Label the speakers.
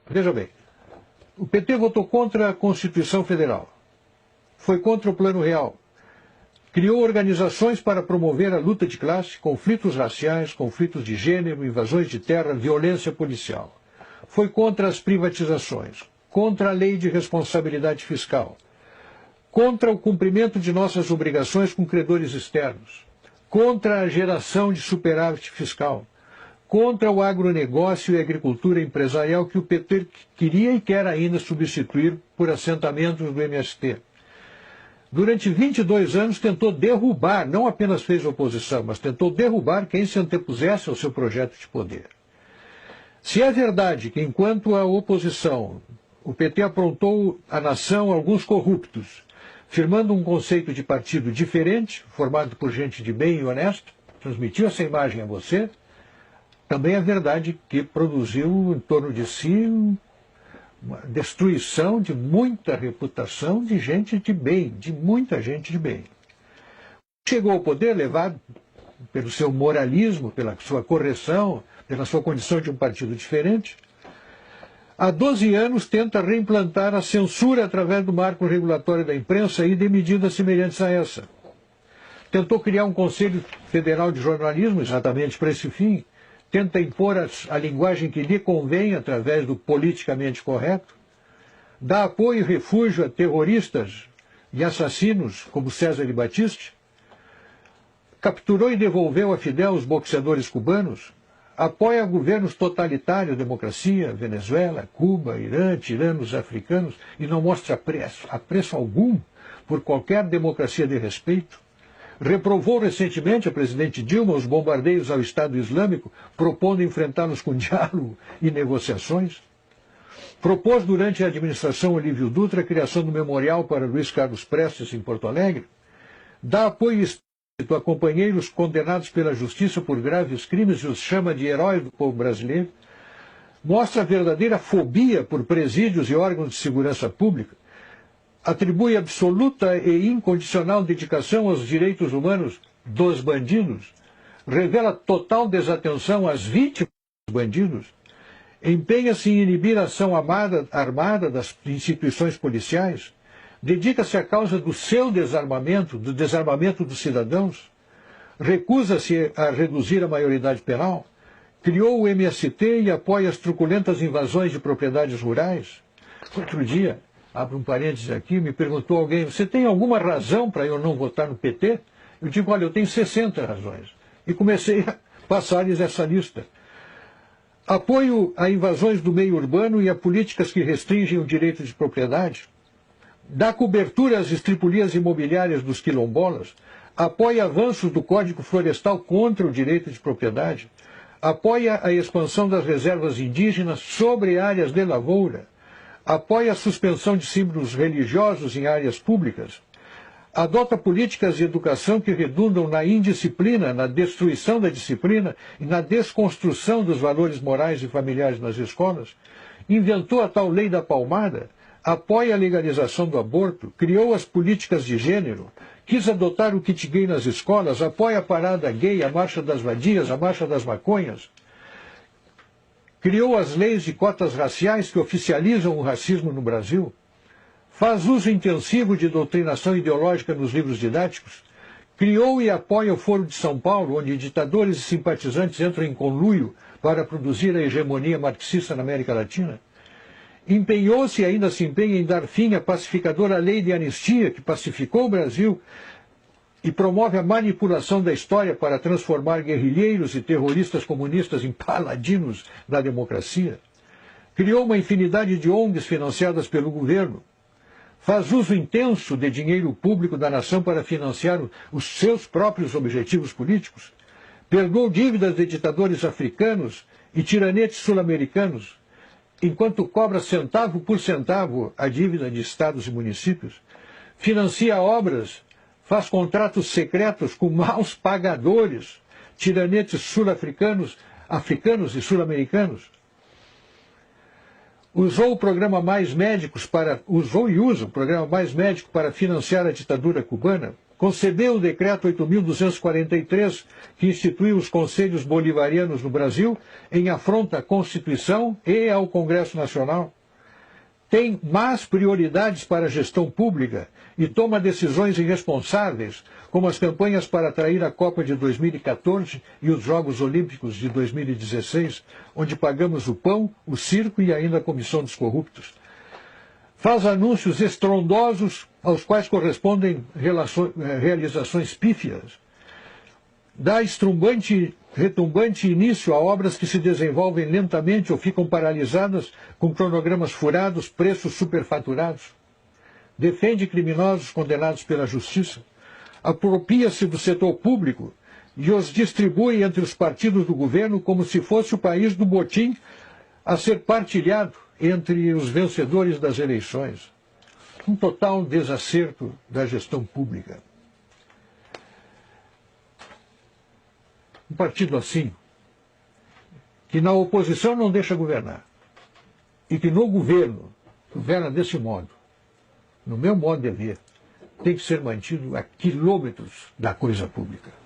Speaker 1: Veja bem, o PT votou contra a Constituição Federal, foi contra o Plano Real, criou organizações para promover a luta de classe, conflitos raciais, conflitos de gênero, invasões de terra, violência policial. Foi contra as privatizações, contra a lei de responsabilidade fiscal, contra o cumprimento de nossas obrigações com credores externos, contra a geração de superávit fiscal, contra o agronegócio e a agricultura empresarial que o PT queria e quer ainda substituir por assentamentos do MST. Durante 22 anos tentou derrubar, não apenas fez oposição, mas tentou derrubar quem se antepusesse ao seu projeto de poder. Se é verdade que, enquanto a oposição, o PT aprontou à nação alguns corruptos, firmando um conceito de partido diferente, formado por gente de bem e honesta, transmitiu essa imagem a você, também é verdade que produziu em torno de si uma destruição de muita reputação de gente de bem, de muita gente de bem. Chegou ao poder levado pelo seu moralismo, pela sua correção, pela sua condição de um partido diferente. Há 12 anos tenta reimplantar a censura através do marco regulatório da imprensa e de medidas semelhantes a essa. Tentou criar um Conselho Federal de Jornalismo exatamente para esse fim. Tenta impor a linguagem que lhe convém através do politicamente correto, dá apoio e refúgio a terroristas e assassinos como César de Batiste, capturou e devolveu a Fidel os boxeadores cubanos, apoia governos totalitários, democracia, Venezuela, Cuba, Irã, tiranos africanos, e não mostra apreço algum por qualquer democracia de respeito. Reprovou recentemente a presidente Dilma os bombardeios ao Estado Islâmico, propondo enfrentá-los com diálogo e negociações. Propôs durante a administração Olívio Dutra a criação do memorial para Luiz Carlos Prestes em Porto Alegre. Dá apoio explícito a companheiros condenados pela justiça por graves crimes e os chama de heróis do povo brasileiro. Mostra verdadeira fobia por presídios e órgãos de segurança pública. Atribui absoluta e incondicional dedicação aos direitos humanos dos bandidos, revela total desatenção às vítimas dos bandidos, empenha-se em inibir a ação armada das instituições policiais, dedica-se à causa do seu desarmamento, do desarmamento dos cidadãos, recusa-se a reduzir a maioridade penal, criou o MST e apoia as truculentas invasões de propriedades rurais. Outro dia, abro um parênteses aqui, me perguntou alguém, você tem alguma razão para eu não votar no PT? Eu digo, olha, eu tenho 60 razões. E comecei a passar-lhes essa lista. Apoio a invasões do meio urbano e a políticas que restringem o direito de propriedade. Dá cobertura às estripulias imobiliárias dos quilombolas. Apoia avanços do Código Florestal contra o direito de propriedade. Apoia a expansão das reservas indígenas sobre áreas de lavoura. Apoia a suspensão de símbolos religiosos em áreas públicas, adota políticas de educação que redundam na indisciplina, na destruição da disciplina e na desconstrução dos valores morais e familiares nas escolas, inventou a tal lei da palmada, apoia a legalização do aborto, criou as políticas de gênero, quis adotar o kit gay nas escolas, apoia a parada gay, a marcha das vadias, a marcha das maconhas, criou as leis de cotas raciais que oficializam o racismo no Brasil, faz uso intensivo de doutrinação ideológica nos livros didáticos, criou e apoia o Foro de São Paulo, onde ditadores e simpatizantes entram em conluio para produzir a hegemonia marxista na América Latina, empenhou-se e ainda se empenha em dar fim à pacificadora lei de anistia que pacificou o Brasil e promove a manipulação da história para transformar guerrilheiros e terroristas comunistas em paladinos da democracia. Criou uma infinidade de ONGs financiadas pelo governo. Faz uso intenso de dinheiro público da nação para financiar os seus próprios objetivos políticos. Perdoou dívidas de ditadores africanos e tiranetes sul-americanos, enquanto cobra centavo por centavo a dívida de estados e municípios. Financia obras, faz contratos secretos com maus pagadores, tiranetes sul-africanos, africanos e sul-americanos. Usou o programa Mais Médicos usou e usa o programa Mais Médico para financiar a ditadura cubana, concebeu o decreto 8.243, que instituiu os conselhos bolivarianos no Brasil, em afronta à Constituição e ao Congresso Nacional. Tem más prioridades para a gestão pública e toma decisões irresponsáveis, como as campanhas para atrair a Copa de 2014 e os Jogos Olímpicos de 2016, onde pagamos o pão, o circo e ainda a comissão dos corruptos. Faz anúncios estrondosos aos quais correspondem realizações pífias. Dá retumbante início a obras que se desenvolvem lentamente ou ficam paralisadas com cronogramas furados, preços superfaturados. Defende criminosos condenados pela justiça. Apropria-se do setor público e os distribui entre os partidos do governo como se fosse o país do botim a ser partilhado entre os vencedores das eleições. Um total desacerto da gestão pública. Um partido assim, que na oposição não deixa governar, e que no governo governa desse modo, no meu modo de ver, tem que ser mantido a quilômetros da coisa pública.